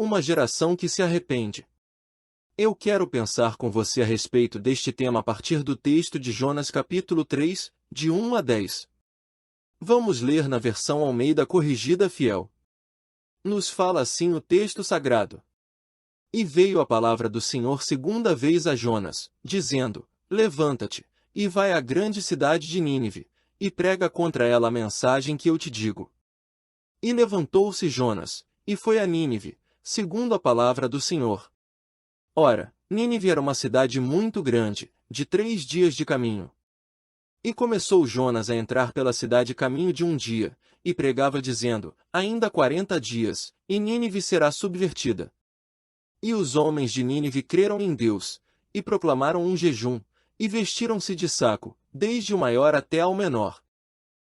Uma geração que se arrepende. Eu quero pensar com você a respeito deste tema a partir do texto de Jonas capítulo 3, de 1 a 10. Vamos ler na versão Almeida Corrigida Fiel. Nos fala assim o texto sagrado. E veio a palavra do Senhor segunda vez a Jonas, dizendo: Levanta-te, e vai à grande cidade de Nínive, e prega contra ela a mensagem que eu te digo. E levantou-se Jonas, e foi a Nínive, segundo a palavra do Senhor. Ora, Nínive era uma cidade muito grande, de 3 dias de caminho. E começou Jonas a entrar pela cidade caminho de um dia, e pregava dizendo: Ainda 40 dias, e Nínive será subvertida. E os homens de Nínive creram em Deus, e proclamaram um jejum, e vestiram-se de saco, desde o maior até ao menor.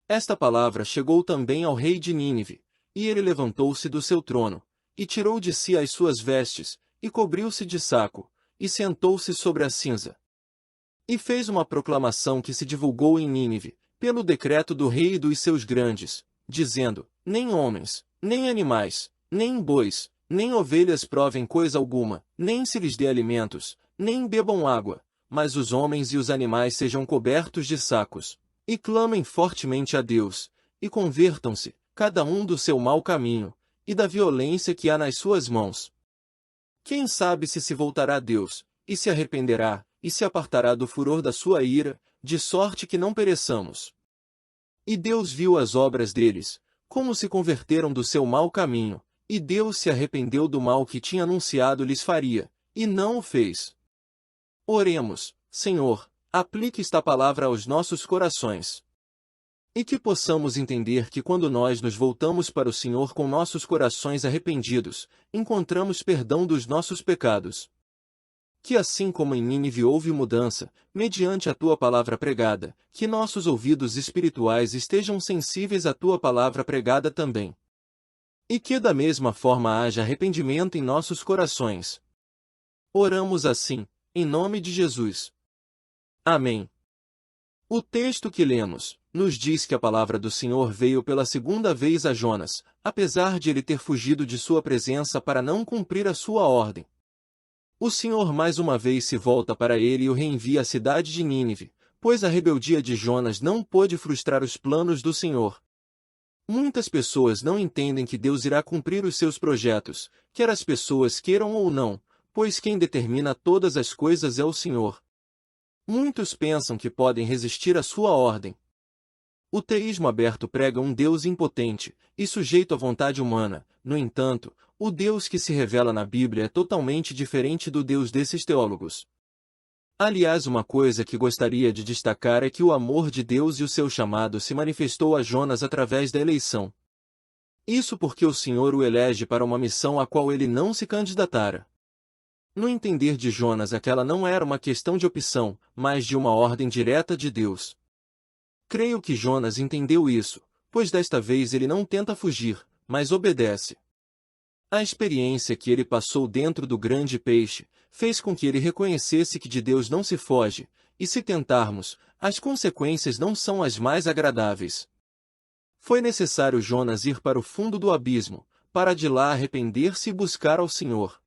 Esta palavra chegou também ao rei de Nínive, e ele levantou-se do seu trono, e tirou de si as suas vestes, e cobriu-se de saco, e sentou-se sobre a cinza. E fez uma proclamação que se divulgou em Nínive, pelo decreto do rei e dos seus grandes, dizendo: Nem homens, nem animais, nem bois, nem ovelhas provem coisa alguma, nem se lhes dê alimentos, nem bebam água, mas os homens e os animais sejam cobertos de sacos, e clamem fortemente a Deus, e convertam-se, cada um do seu mau caminho, e da violência que há nas suas mãos. Quem sabe se voltará a Deus, e se arrependerá, e se apartará do furor da sua ira, de sorte que não pereçamos. E Deus viu as obras deles, como se converteram do seu mau caminho, e Deus se arrependeu do mal que tinha anunciado lhes faria, e não o fez. Oremos, Senhor, aplique esta palavra aos nossos corações. E que possamos entender que quando nós nos voltamos para o Senhor com nossos corações arrependidos, encontramos perdão dos nossos pecados. Que assim como em Nínive houve mudança, mediante a tua palavra pregada, que nossos ouvidos espirituais estejam sensíveis à tua palavra pregada também. E que da mesma forma haja arrependimento em nossos corações. Oramos assim, em nome de Jesus. Amém. O texto que lemos nos diz que a palavra do Senhor veio pela segunda vez a Jonas, apesar de ele ter fugido de sua presença para não cumprir a sua ordem. O Senhor mais uma vez se volta para ele e o reenvia à cidade de Nínive, pois a rebeldia de Jonas não pôde frustrar os planos do Senhor. Muitas pessoas não entendem que Deus irá cumprir os seus projetos, quer as pessoas queiram ou não, pois quem determina todas as coisas é o Senhor. Muitos pensam que podem resistir à sua ordem. O teísmo aberto prega um Deus impotente e sujeito à vontade humana. No entanto, o Deus que se revela na Bíblia é totalmente diferente do Deus desses teólogos. Aliás, uma coisa que gostaria de destacar é que o amor de Deus e o seu chamado se manifestou a Jonas através da eleição. Isso porque o Senhor o elege para uma missão a qual ele não se candidatara. No entender de Jonas, aquela não era uma questão de opção, mas de uma ordem direta de Deus. Creio que Jonas entendeu isso, pois desta vez ele não tenta fugir, mas obedece. A experiência que ele passou dentro do grande peixe fez com que ele reconhecesse que de Deus não se foge, e se tentarmos, as consequências não são as mais agradáveis. Foi necessário Jonas ir para o fundo do abismo, para de lá arrepender-se e buscar ao Senhor.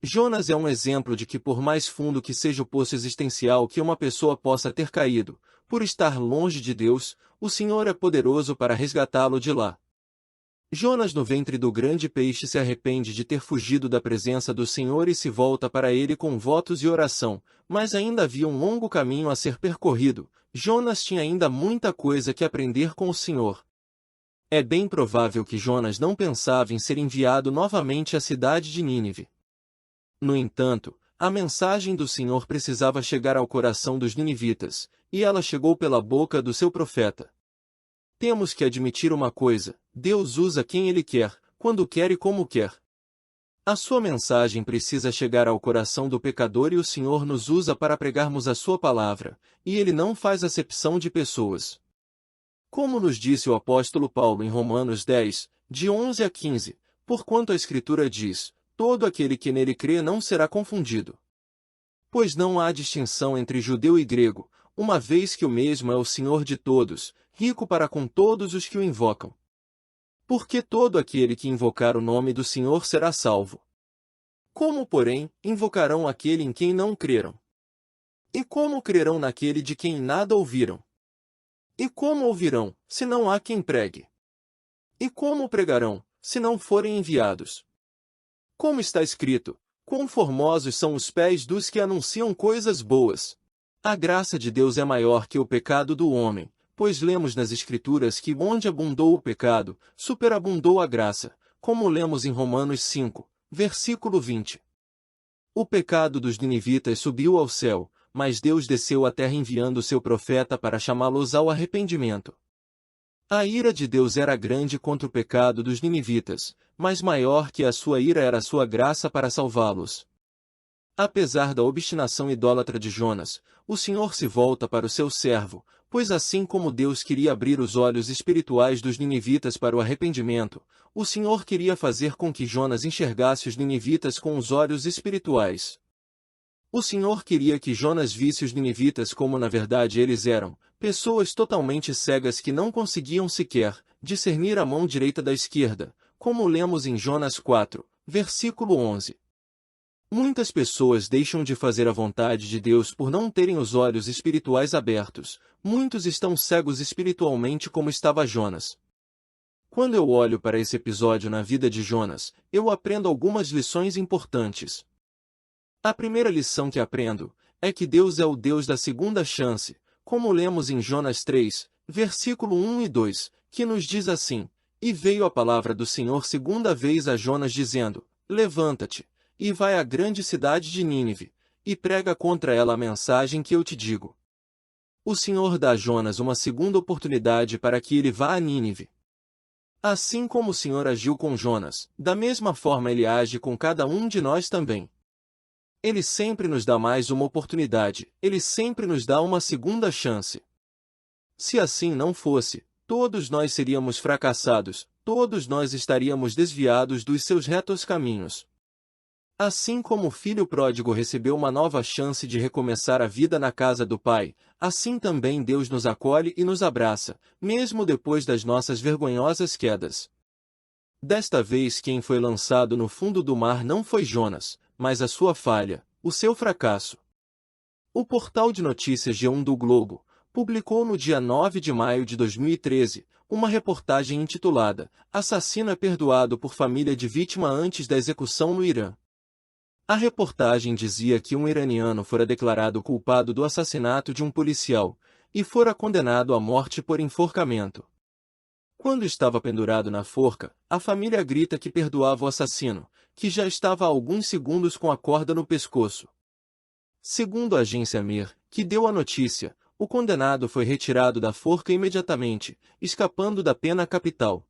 Jonas é um exemplo de que por mais fundo que seja o poço existencial que uma pessoa possa ter caído, por estar longe de Deus, o Senhor é poderoso para resgatá-lo de lá. Jonas no ventre do grande peixe se arrepende de ter fugido da presença do Senhor e se volta para ele com votos e oração, mas ainda havia um longo caminho a ser percorrido. Jonas tinha ainda muita coisa que aprender com o Senhor. É bem provável que Jonas não pensava em ser enviado novamente à cidade de Nínive. No entanto, a mensagem do Senhor precisava chegar ao coração dos ninivitas, e ela chegou pela boca do seu profeta. Temos que admitir uma coisa: Deus usa quem Ele quer, quando quer e como quer. A sua mensagem precisa chegar ao coração do pecador e o Senhor nos usa para pregarmos a sua palavra, e Ele não faz acepção de pessoas. Como nos disse o apóstolo Paulo em Romanos 10, de 11 a 15, porquanto a Escritura diz: todo aquele que nele crê não será confundido. Pois não há distinção entre judeu e grego, uma vez que o mesmo é o Senhor de todos, rico para com todos os que o invocam. Porque todo aquele que invocar o nome do Senhor será salvo. Como, porém, invocarão aquele em quem não creram? E como crerão naquele de quem nada ouviram? E como ouvirão, se não há quem pregue? E como pregarão, se não forem enviados? Como está escrito, quão formosos são os pés dos que anunciam coisas boas. A graça de Deus é maior que o pecado do homem, pois lemos nas Escrituras que onde abundou o pecado, superabundou a graça, como lemos em Romanos 5, versículo 20. O pecado dos ninivitas subiu ao céu, mas Deus desceu à terra enviando seu profeta para chamá-los ao arrependimento. A ira de Deus era grande contra o pecado dos ninivitas, mas maior que a sua ira era a sua graça para salvá-los. Apesar da obstinação idólatra de Jonas, o Senhor se volta para o seu servo, pois assim como Deus queria abrir os olhos espirituais dos ninivitas para o arrependimento, o Senhor queria fazer com que Jonas enxergasse os ninivitas com os olhos espirituais. O Senhor queria que Jonas visse os ninivitas como na verdade eles eram, pessoas totalmente cegas que não conseguiam sequer discernir a mão direita da esquerda, como lemos em Jonas 4, versículo 11. Muitas pessoas deixam de fazer a vontade de Deus por não terem os olhos espirituais abertos. Muitos estão cegos espiritualmente como estava Jonas. Quando eu olho para esse episódio na vida de Jonas, eu aprendo algumas lições importantes. A primeira lição que aprendo é que Deus é o Deus da segunda chance, como lemos em Jonas 3, versículo 1 e 2, que nos diz assim: E veio a palavra do Senhor segunda vez a Jonas dizendo: Levanta-te, e vai à grande cidade de Nínive, e prega contra ela a mensagem que eu te digo. O Senhor dá a Jonas uma segunda oportunidade para que ele vá a Nínive. Assim como o Senhor agiu com Jonas, da mesma forma ele age com cada um de nós também. Ele sempre nos dá mais uma oportunidade, ele sempre nos dá uma segunda chance. Se assim não fosse, todos nós seríamos fracassados, todos nós estaríamos desviados dos seus retos caminhos. Assim como o filho pródigo recebeu uma nova chance de recomeçar a vida na casa do Pai, assim também Deus nos acolhe e nos abraça, mesmo depois das nossas vergonhosas quedas. Desta vez quem foi lançado no fundo do mar não foi Jonas, mas a sua falha, o seu fracasso. O portal de notícias G1 do Globo publicou no dia 9 de maio de 2013, uma reportagem intitulada Assassino é perdoado por família de vítima antes da execução no Irã. A reportagem dizia que um iraniano fora declarado culpado do assassinato de um policial, e fora condenado à morte por enforcamento. Quando estava pendurado na forca, a família grita que perdoava o assassino, que já estava há alguns segundos com a corda no pescoço. Segundo a agência Mir, que deu a notícia, o condenado foi retirado da forca imediatamente, escapando da pena capital.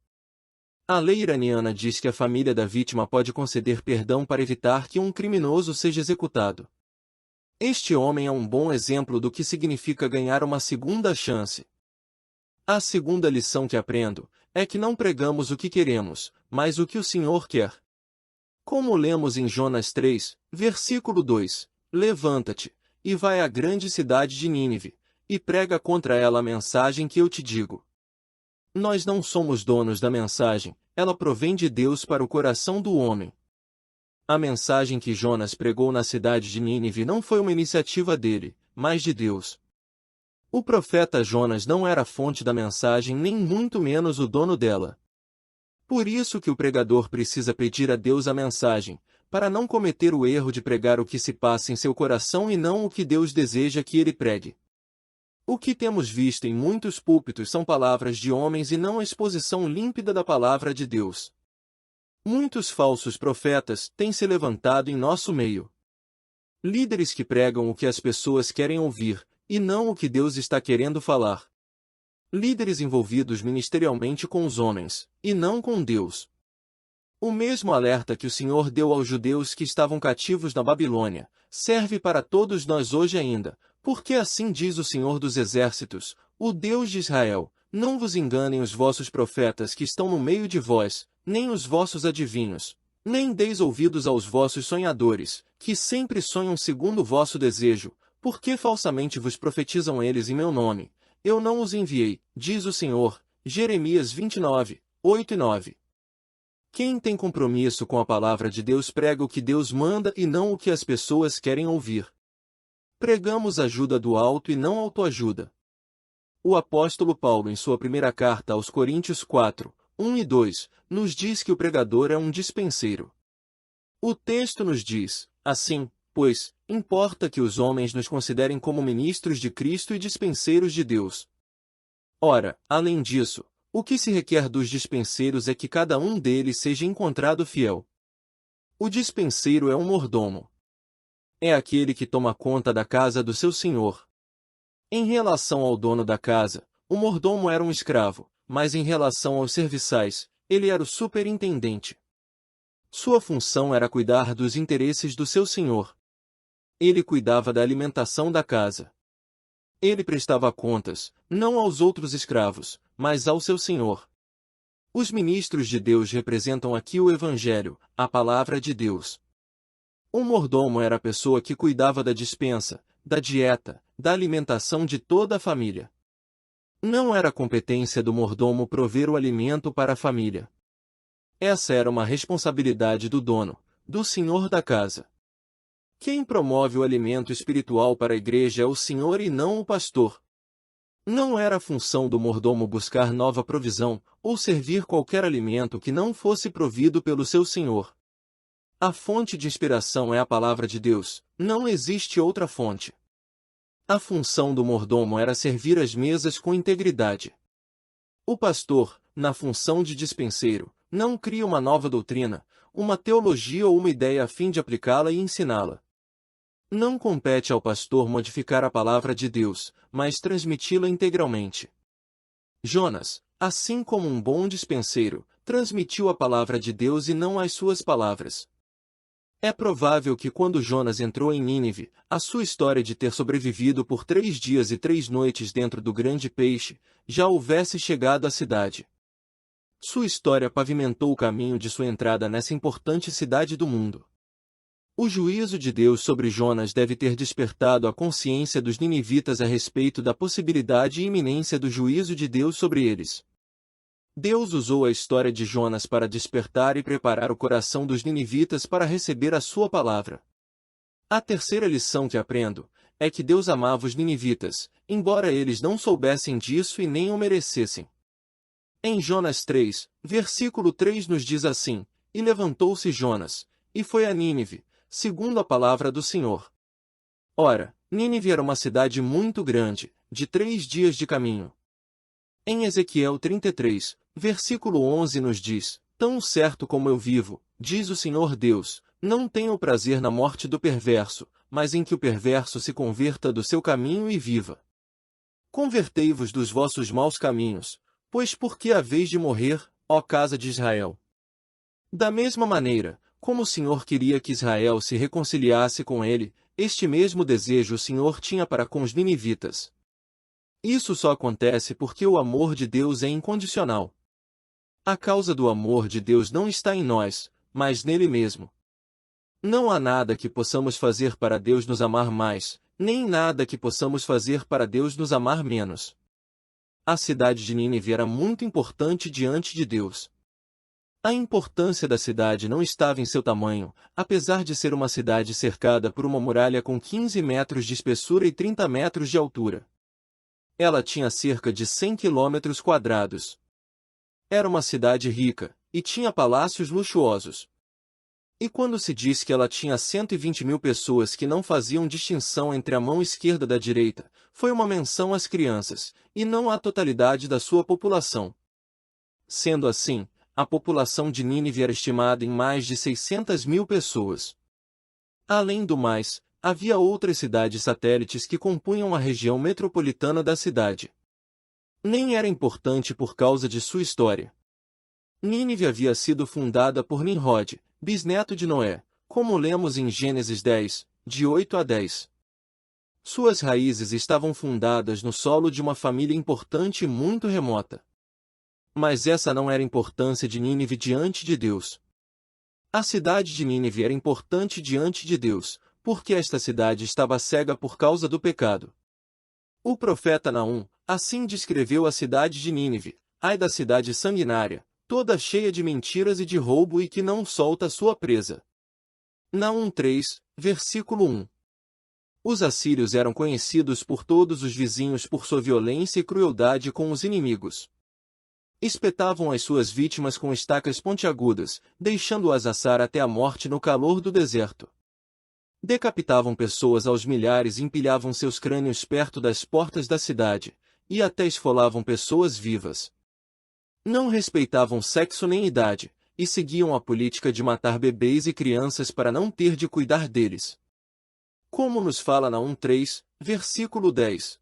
A lei iraniana diz que a família da vítima pode conceder perdão para evitar que um criminoso seja executado. Este homem é um bom exemplo do que significa ganhar uma segunda chance. A segunda lição que aprendo é que não pregamos o que queremos, mas o que o Senhor quer. Como lemos em Jonas 3, versículo 2, Levanta-te, e vai à grande cidade de Nínive, e prega contra ela a mensagem que eu te digo. Nós não somos donos da mensagem, ela provém de Deus para o coração do homem. A mensagem que Jonas pregou na cidade de Nínive não foi uma iniciativa dele, mas de Deus. O profeta Jonas não era a fonte da mensagem nem muito menos o dono dela. Por isso que o pregador precisa pedir a Deus a mensagem, para não cometer o erro de pregar o que se passa em seu coração e não o que Deus deseja que ele pregue. O que temos visto em muitos púlpitos são palavras de homens e não a exposição límpida da palavra de Deus. Muitos falsos profetas têm se levantado em nosso meio. Líderes que pregam o que as pessoas querem ouvir, e não o que Deus está querendo falar. Líderes envolvidos ministerialmente com os homens, e não com Deus. O mesmo alerta que o Senhor deu aos judeus que estavam cativos na Babilônia, serve para todos nós hoje ainda, porque assim diz o Senhor dos Exércitos, o Deus de Israel: não vos enganem os vossos profetas que estão no meio de vós, nem os vossos adivinhos, nem deis ouvidos aos vossos sonhadores, que sempre sonham segundo o vosso desejo, porque falsamente vos profetizam eles em meu nome. Eu não os enviei, diz o Senhor. Jeremias 29, 8 e 9. Quem tem compromisso com a palavra de Deus prega o que Deus manda e não o que as pessoas querem ouvir. Pregamos ajuda do alto e não autoajuda. O apóstolo Paulo, em sua primeira carta aos Coríntios 4, 1 e 2, nos diz que o pregador é um dispenseiro. O texto nos diz, assim, pois, importa que os homens nos considerem como ministros de Cristo e dispenseiros de Deus. Ora, além disso, o que se requer dos dispenseiros é que cada um deles seja encontrado fiel. O dispenseiro é um mordomo. É aquele que toma conta da casa do seu senhor. Em relação ao dono da casa, o mordomo era um escravo, mas em relação aos serviçais, ele era o superintendente. Sua função era cuidar dos interesses do seu senhor. Ele cuidava da alimentação da casa. Ele prestava contas, não aos outros escravos, mas ao seu senhor. Os ministros de Deus representam aqui o Evangelho, a palavra de Deus. O mordomo era a pessoa que cuidava da despensa, da dieta, da alimentação de toda a família. Não era competência do mordomo prover o alimento para a família. Essa era uma responsabilidade do dono, do senhor da casa. Quem promove o alimento espiritual para a igreja é o Senhor e não o pastor. Não era a função do mordomo buscar nova provisão, ou servir qualquer alimento que não fosse provido pelo seu senhor. A fonte de inspiração é a palavra de Deus, não existe outra fonte. A função do mordomo era servir as mesas com integridade. O pastor, na função de dispenseiro, não cria uma nova doutrina, uma teologia ou uma ideia a fim de aplicá-la e ensiná-la. Não compete ao pastor modificar a palavra de Deus, mas transmiti-la integralmente. Jonas, assim como um bom dispenseiro, transmitiu a palavra de Deus e não as suas palavras. É provável que quando Jonas entrou em Nínive, a sua história de ter sobrevivido por 3 dias e 3 noites dentro do grande peixe, já houvesse chegado à cidade. Sua história pavimentou o caminho de sua entrada nessa importante cidade do mundo. O juízo de Deus sobre Jonas deve ter despertado a consciência dos ninivitas a respeito da possibilidade e iminência do juízo de Deus sobre eles. Deus usou a história de Jonas para despertar e preparar o coração dos ninivitas para receber a sua palavra. A terceira lição que aprendo é que Deus amava os ninivitas, embora eles não soubessem disso e nem o merecessem. Em Jonas 3, versículo 3 nos diz assim: E levantou-se Jonas, e foi a Nínive, segundo a palavra do Senhor. Ora, Nínive era uma cidade muito grande, de 3 dias de caminho. Em Ezequiel 33, versículo 11 nos diz: Tão certo como eu vivo, diz o Senhor Deus, não tenho prazer na morte do perverso, mas em que o perverso se converta do seu caminho e viva. Convertei-vos dos vossos maus caminhos, pois por que haveis de morrer, ó casa de Israel? Da mesma maneira, como o Senhor queria que Israel se reconciliasse com ele, este mesmo desejo o Senhor tinha para com os ninivitas. Isso só acontece porque o amor de Deus é incondicional. A causa do amor de Deus não está em nós, mas nele mesmo. Não há nada que possamos fazer para Deus nos amar mais, nem nada que possamos fazer para Deus nos amar menos. A cidade de Nínive era muito importante diante de Deus. A importância da cidade não estava em seu tamanho, apesar de ser uma cidade cercada por uma muralha com 15 metros de espessura e 30 metros de altura. Ela tinha cerca de 100 quilômetros quadrados. Era uma cidade rica, e tinha palácios luxuosos. E quando se diz que ela tinha 120.000 pessoas que não faziam distinção entre a mão esquerda e da direita, foi uma menção às crianças, e não à totalidade da sua população. Sendo assim, a população de Nínive era estimada em mais de 600.000 pessoas. Além do mais, havia outras cidades satélites que compunham a região metropolitana da cidade. Nem era importante por causa de sua história. Nínive havia sido fundada por Nimrod, bisneto de Noé, como lemos em Gênesis 10, de 8 a 10. Suas raízes estavam fundadas no solo de uma família importante e muito remota. Mas essa não era a importância de Nínive diante de Deus. A cidade de Nínive era importante diante de Deus, porque esta cidade estava cega por causa do pecado. O profeta Naum, assim descreveu a cidade de Nínive: Ai da cidade sanguinária, toda cheia de mentiras e de roubo e que não solta sua presa. Naum 3, versículo 1. Os assírios eram conhecidos por todos os vizinhos por sua violência e crueldade com os inimigos. Espetavam as suas vítimas com estacas pontiagudas, deixando-as assar até a morte no calor do deserto. Decapitavam pessoas aos milhares e empilhavam seus crânios perto das portas da cidade, e até esfolavam pessoas vivas. Não respeitavam sexo nem idade, e seguiam a política de matar bebês e crianças para não ter de cuidar deles. Como nos fala Naum 3, versículo 10.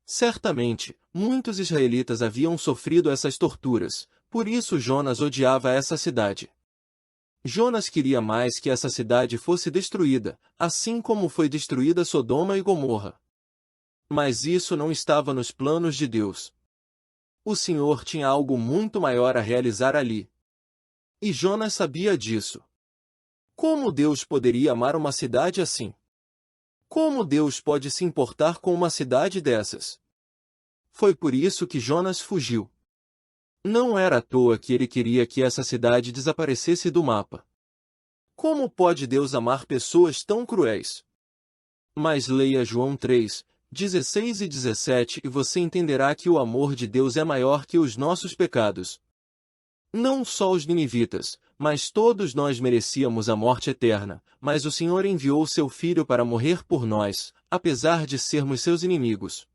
Certamente, muitos israelitas haviam sofrido essas torturas, por isso Jonas odiava essa cidade. Jonas queria mais que essa cidade fosse destruída, assim como foi destruída Sodoma e Gomorra. Mas isso não estava nos planos de Deus. O Senhor tinha algo muito maior a realizar ali. E Jonas sabia disso. Como Deus poderia amar uma cidade assim? Como Deus pode se importar com uma cidade dessas? Foi por isso que Jonas fugiu. Não era à toa que ele queria que essa cidade desaparecesse do mapa. Como pode Deus amar pessoas tão cruéis? Mas leia João 3, 16 e 17 e você entenderá que o amor de Deus é maior que os nossos pecados. Não só os ninivitas, mas todos nós merecíamos a morte eterna, mas o Senhor enviou seu Filho para morrer por nós, apesar de sermos seus inimigos.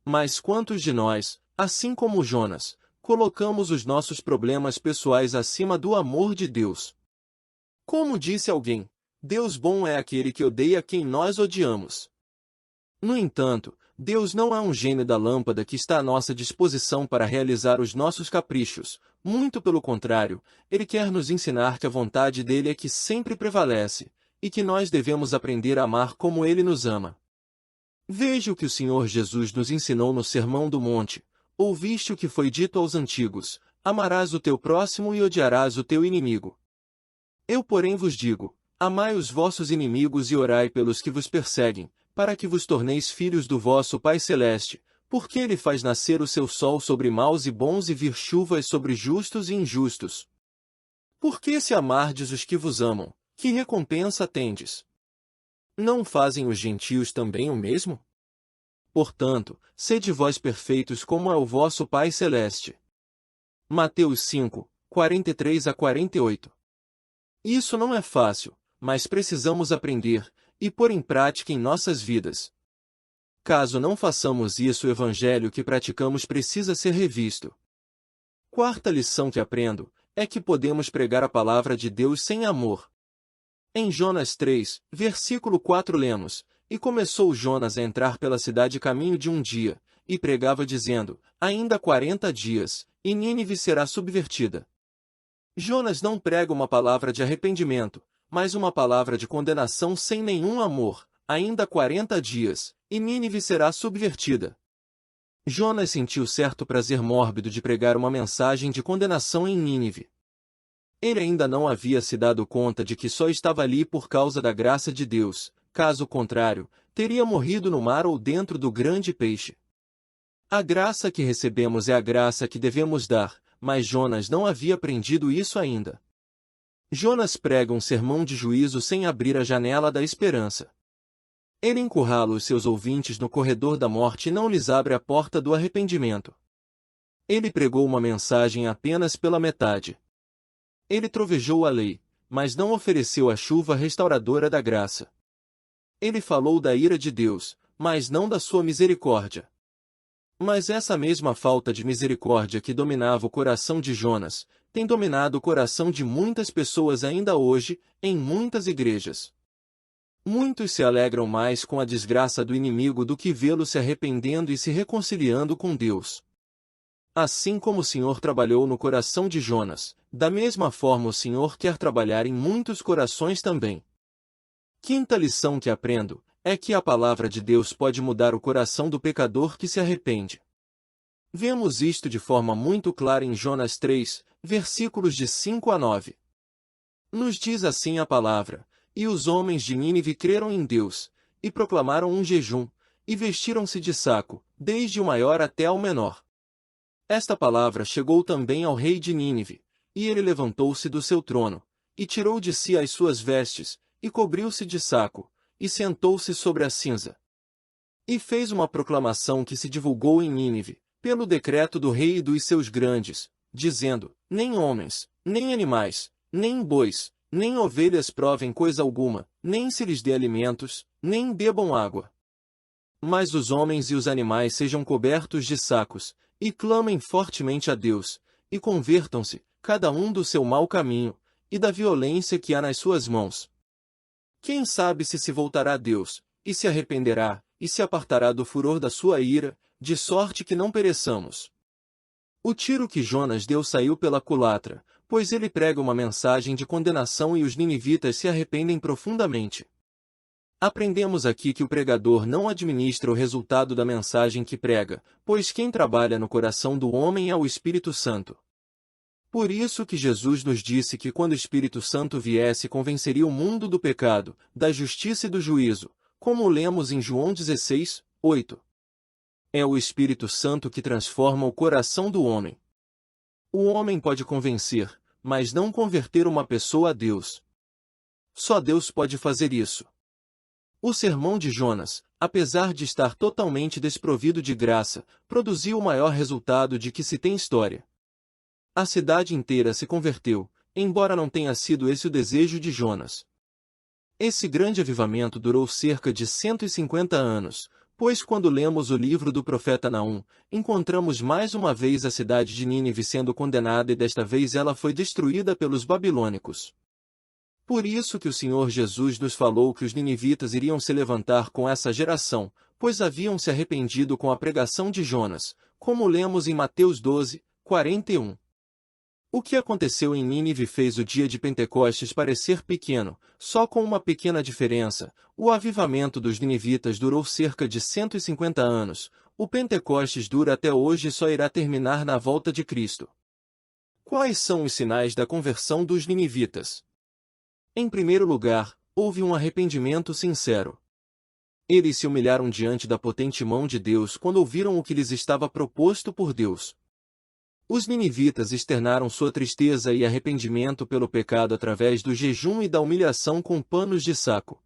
Mas quantos de nós, assim como Jonas, colocamos os nossos problemas pessoais acima do amor de Deus? Como disse alguém, Deus bom é aquele que odeia quem nós odiamos. No entanto, Deus não é um gênio da lâmpada que está à nossa disposição para realizar os nossos caprichos. Muito pelo contrário, Ele quer nos ensinar que a vontade dele é que sempre prevalece, e que nós devemos aprender a amar como Ele nos ama. Veja o que o Senhor Jesus nos ensinou no Sermão do Monte. Ouviste o que foi dito aos antigos, amarás o teu próximo e odiarás o teu inimigo. Eu, porém, vos digo, amai os vossos inimigos e orai pelos que vos perseguem, para que vos torneis filhos do vosso Pai Celeste, porque Ele faz nascer o seu sol sobre maus e bons e vir chuvas sobre justos e injustos. Porque se amardes os que vos amam, que recompensa tendes? Não fazem os gentios também o mesmo? Portanto, sede vós perfeitos como é o vosso Pai Celeste. Mateus 5, 43 a 48. Isso não é fácil, mas precisamos aprender e pôr em prática em nossas vidas. Caso não façamos isso, o evangelho que praticamos precisa ser revisto. Quarta lição que aprendo é que podemos pregar a palavra de Deus sem amor. Em Jonas 3, versículo 4 lemos, e começou Jonas a entrar pela cidade caminho de um dia, e pregava dizendo, ainda 40 dias, e Nínive será subvertida. Jonas não prega uma palavra de arrependimento, mas uma palavra de condenação sem nenhum amor, ainda 40 dias, e Nínive será subvertida. Jonas sentiu certo prazer mórbido de pregar uma mensagem de condenação em Nínive. Ele ainda não havia se dado conta de que só estava ali por causa da graça de Deus, caso contrário, teria morrido no mar ou dentro do grande peixe. A graça que recebemos é a graça que devemos dar, mas Jonas não havia aprendido isso ainda. Jonas prega um sermão de juízo sem abrir a janela da esperança. Ele encurrala os seus ouvintes no corredor da morte e não lhes abre a porta do arrependimento. Ele pregou uma mensagem apenas pela metade. Ele trovejou a lei, mas não ofereceu a chuva restauradora da graça. Ele falou da ira de Deus, mas não da sua misericórdia. Mas essa mesma falta de misericórdia que dominava o coração de Jonas, tem dominado o coração de muitas pessoas ainda hoje, em muitas igrejas. Muitos se alegram mais com a desgraça do inimigo do que vê-lo se arrependendo e se reconciliando com Deus. Assim como o Senhor trabalhou no coração de Jonas, da mesma forma o Senhor quer trabalhar em muitos corações também. Quinta lição que aprendo é que a palavra de Deus pode mudar o coração do pecador que se arrepende. Vemos isto de forma muito clara em Jonas 3, versículos de 5 a 9. Nos diz assim a palavra, e os homens de Nínive creram em Deus, e proclamaram um jejum, e vestiram-se de saco, desde o maior até ao menor. Esta palavra chegou também ao rei de Nínive, e ele levantou-se do seu trono, e tirou de si as suas vestes, e cobriu-se de saco, e sentou-se sobre a cinza. E fez uma proclamação que se divulgou em Nínive, pelo decreto do rei e dos seus grandes, dizendo: nem homens, nem animais, nem bois, nem ovelhas provem coisa alguma, nem se lhes dê alimentos, nem bebam água. Mas os homens e os animais sejam cobertos de sacos, e clamem fortemente a Deus, e convertam-se, cada um do seu mau caminho, e da violência que há nas suas mãos. Quem sabe se voltará a Deus, e se arrependerá, e se apartará do furor da sua ira, de sorte que não pereçamos. O tiro que Jonas deu saiu pela culatra, pois ele prega uma mensagem de condenação e os ninivitas se arrependem profundamente. Aprendemos aqui que o pregador não administra o resultado da mensagem que prega, pois quem trabalha no coração do homem é o Espírito Santo. Por isso que Jesus nos disse que quando o Espírito Santo viesse convenceria o mundo do pecado, da justiça e do juízo, como lemos em João 16, 8. É o Espírito Santo que transforma o coração do homem. O homem pode convencer, mas não converter uma pessoa a Deus. Só Deus pode fazer isso. O sermão de Jonas, apesar de estar totalmente desprovido de graça, produziu o maior resultado de que se tem história. A cidade inteira se converteu, embora não tenha sido esse o desejo de Jonas. Esse grande avivamento durou cerca de 150 anos, pois quando lemos o livro do profeta Naum, encontramos mais uma vez a cidade de Nínive sendo condenada e desta vez ela foi destruída pelos babilônicos. Por isso que o Senhor Jesus nos falou que os ninivitas iriam se levantar com essa geração, pois haviam se arrependido com a pregação de Jonas, como lemos em Mateus 12, 41. O que aconteceu em Nínive fez o dia de Pentecostes parecer pequeno, só com uma pequena diferença: o avivamento dos ninivitas durou cerca de 150 anos, o Pentecostes dura até hoje e só irá terminar na volta de Cristo. Quais são os sinais da conversão dos ninivitas? Em primeiro lugar, houve um arrependimento sincero. Eles se humilharam diante da potente mão de Deus quando ouviram o que lhes estava proposto por Deus. Os ninivitas externaram sua tristeza e arrependimento pelo pecado através do jejum e da humilhação com panos de saco.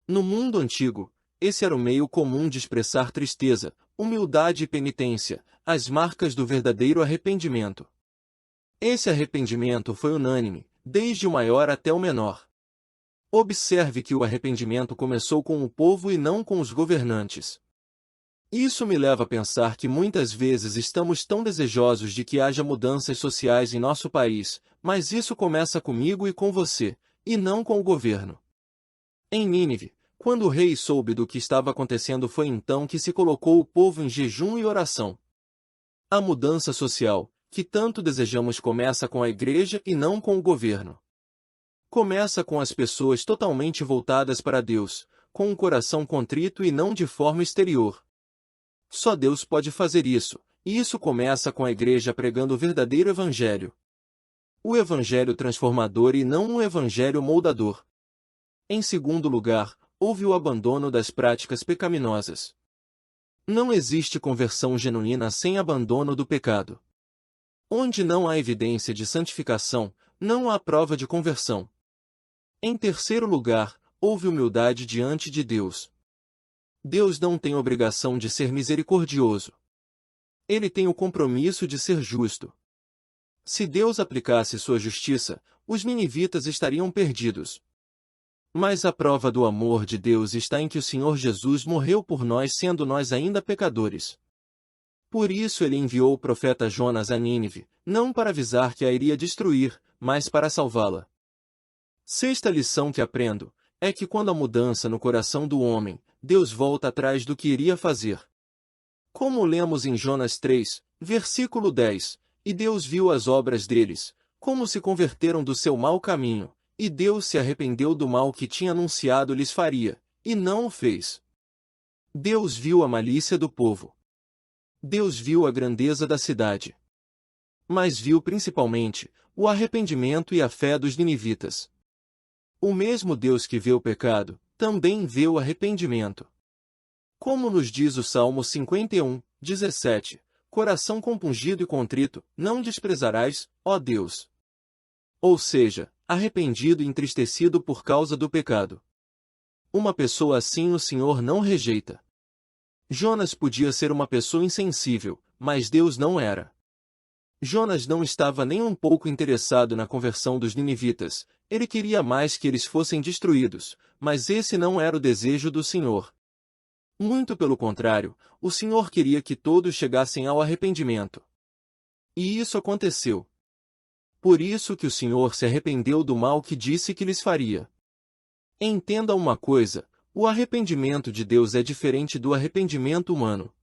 No mundo antigo, esse era o meio comum de expressar tristeza, humildade e penitência, as marcas do verdadeiro arrependimento. Esse arrependimento foi unânime, desde o maior até o menor. Observe que o arrependimento começou com o povo e não com os governantes. Isso me leva a pensar que muitas vezes estamos tão desejosos de que haja mudanças sociais em nosso país, mas isso começa comigo e com você, e não com o governo. Em Nínive, quando o rei soube do que estava acontecendo, foi então que se colocou o povo em jejum e oração. A mudança social, que tanto desejamos, começa com a igreja e não com o governo. Começa com as pessoas totalmente voltadas para Deus, com um coração contrito e não de forma exterior. Só Deus pode fazer isso, e isso começa com a igreja pregando o verdadeiro evangelho. O evangelho transformador e não um evangelho moldador. Em segundo lugar, houve o abandono das práticas pecaminosas. Não existe conversão genuína sem abandono do pecado. Onde não há evidência de santificação, não há prova de conversão. Em terceiro lugar, houve humildade diante de Deus. Deus não tem obrigação de ser misericordioso. Ele tem o compromisso de ser justo. Se Deus aplicasse sua justiça, os ninivitas estariam perdidos. Mas a prova do amor de Deus está em que o Senhor Jesus morreu por nós sendo nós ainda pecadores. Por isso ele enviou o profeta Jonas a Nínive, não para avisar que a iria destruir, mas para salvá-la. Sexta lição que aprendo é que quando há mudança no coração do homem, Deus volta atrás do que iria fazer. Como lemos em Jonas 3, versículo 10, e Deus viu as obras deles, como se converteram do seu mau caminho, e Deus se arrependeu do mal que tinha anunciado lhes faria, e não o fez. Deus viu a malícia do povo. Deus viu a grandeza da cidade. Mas viu principalmente o arrependimento e a fé dos ninivitas. O mesmo Deus que vê o pecado, também vê o arrependimento. Como nos diz o Salmo 51, 17, coração compungido e contrito, não desprezarás, ó Deus. Ou seja, arrependido e entristecido por causa do pecado. Uma pessoa assim o Senhor não rejeita. Jonas podia ser uma pessoa insensível, mas Deus não era. Jonas não estava nem um pouco interessado na conversão dos ninivitas, ele queria mais que eles fossem destruídos, mas esse não era o desejo do Senhor. Muito pelo contrário, o Senhor queria que todos chegassem ao arrependimento. E isso aconteceu. Por isso que o Senhor se arrependeu do mal que disse que lhes faria. Entenda uma coisa, o arrependimento de Deus é diferente do arrependimento humano.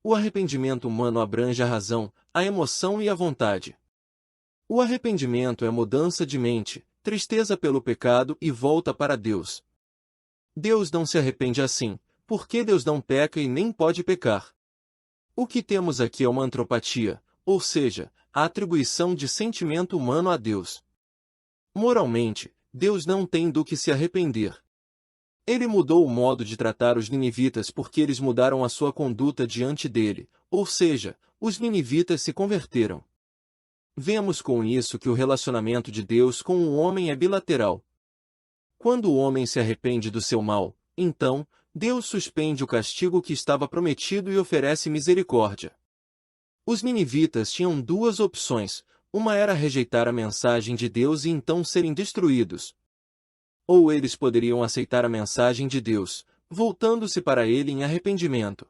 O arrependimento humano abrange a razão, a emoção e a vontade. O arrependimento é mudança de mente, tristeza pelo pecado e volta para Deus. Deus não se arrepende assim, porque Deus não peca e nem pode pecar. O que temos aqui é uma antropatia, ou seja, a atribuição de sentimento humano a Deus. Moralmente, Deus não tem do que se arrepender. Ele mudou o modo de tratar os ninivitas porque eles mudaram a sua conduta diante dele, ou seja, os ninivitas se converteram. Vemos com isso que o relacionamento de Deus com o homem é bilateral. Quando o homem se arrepende do seu mal, então, Deus suspende o castigo que estava prometido e oferece misericórdia. Os ninivitas tinham duas opções, uma era rejeitar a mensagem de Deus e então serem destruídos. Ou eles poderiam aceitar a mensagem de Deus, voltando-se para ele em arrependimento.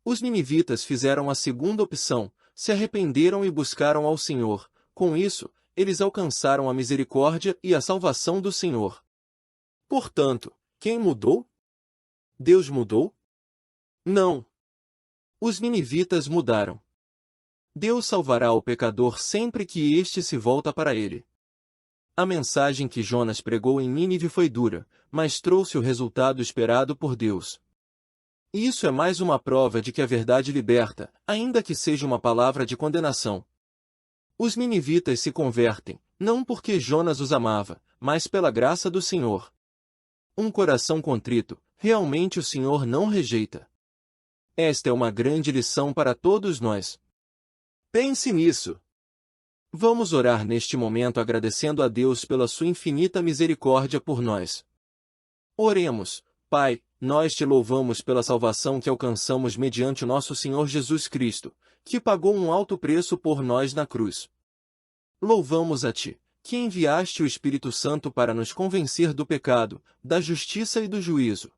Os ninivitas fizeram a segunda opção, se arrependeram e buscaram ao Senhor. Com isso, eles alcançaram a misericórdia e a salvação do Senhor. Portanto, quem mudou? Deus mudou? Não. Os ninivitas mudaram. Deus salvará o pecador sempre que este se volta para ele. A mensagem que Jonas pregou em Nínive foi dura, mas trouxe o resultado esperado por Deus. Isso é mais uma prova de que a verdade liberta, ainda que seja uma palavra de condenação. Os ninivitas se convertem, não porque Jonas os amava, mas pela graça do Senhor. Um coração contrito, realmente o Senhor não rejeita. Esta é uma grande lição para todos nós. Pense nisso. Vamos orar neste momento agradecendo a Deus pela sua infinita misericórdia por nós. Oremos, Pai, nós te louvamos pela salvação que alcançamos mediante o nosso Senhor Jesus Cristo, que pagou um alto preço por nós na cruz. Louvamos a Ti, que enviaste o Espírito Santo para nos convencer do pecado, da justiça e do juízo.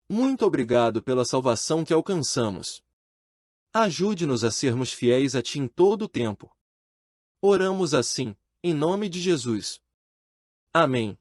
Muito obrigado pela salvação que alcançamos. Ajude-nos a sermos fiéis a Ti em todo o tempo. Oramos assim, em nome de Jesus. Amém.